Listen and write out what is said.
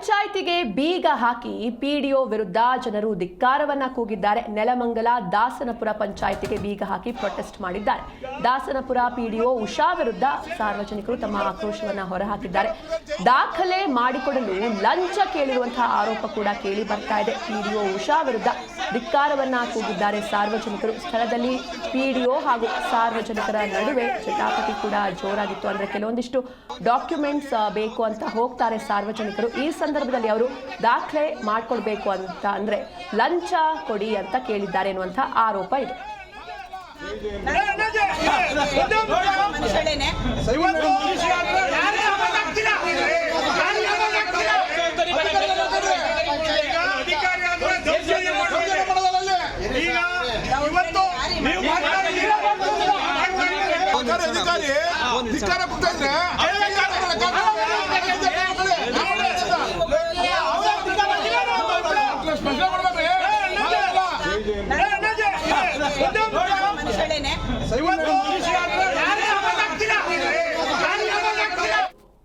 ಪಂಚಾಯಿತಿಗೆ ಬೀಗ ಹಾಕಿ ಪಿಡಿಒ ವಿರುದ್ಧ ಜನರು ಧಿಕ್ಕಾರವನ್ನ ಕೂಗಿದ್ದಾರೆ. ನೆಲಮಂಗಲ ದಾಸನಪುರ ಪಂಚಾಯಿತಿಗೆ ಬೀಗ ಹಾಕಿ ಪ್ರೊಟೆಸ್ಟ್ ಮಾಡಿದ್ದಾರೆ. ದಾಸನಪುರ ಪಿಡಿಒ ಉಷಾ ವಿರುದ್ಧ ಸಾರ್ವಜನಿಕರು ತಮ್ಮ ಆಕ್ರೋಶವನ್ನ ಹೊರಹಾಕಿದ್ದಾರೆ. ದಾಖಲೆ ಮಾಡಿಕೊಡಲು ಲಂಚ ಕೇಳಿರುವಂತಹ ಆರೋಪ ಕೂಡ ಕೇಳಿ ಬರ್ತಾ ಇದೆ. ಪಿಡಿಒ ಉಷಾ ವಿರುದ್ಧ ಧಿಕ್ಕಾರವನ್ನ ಕೂಗಿದ್ದಾರೆ ಸಾರ್ವಜನಿಕರು. ಸ್ಥಳದಲ್ಲಿ ಪಿಡಿಒ ಹಾಗೂ ಸಾರ್ವಜನಿಕರ ನಡುವೆ ಜಟಾಪಟಿ ಕೂಡ ಜೋರಾಗಿತ್ತು. ಅಂದ್ರೆ ಕೆಲವೊಂದಿಷ್ಟು ಡಾಕ್ಯುಮೆಂಟ್ಸ್ ಬೇಕು ಅಂತ ಹೋಗ್ತಾರೆ ಸಾರ್ವಜನಿಕರು. ಈ ಸಂದರ್ಭದಲ್ಲಿ ಅವರು ದಾಖಲೆ ಮಾಡಿಕೊಡ್ಬೇಕು ಅಂತ ಅಂದ್ರೆ ಲಂಚ ಕೊಡಿ ಅಂತ ಕೇಳಿದ್ದಾರೆ ಎನ್ನುವಂತ ಆರೋಪ ಇದೆ. ಅಧಿಕಾರಿ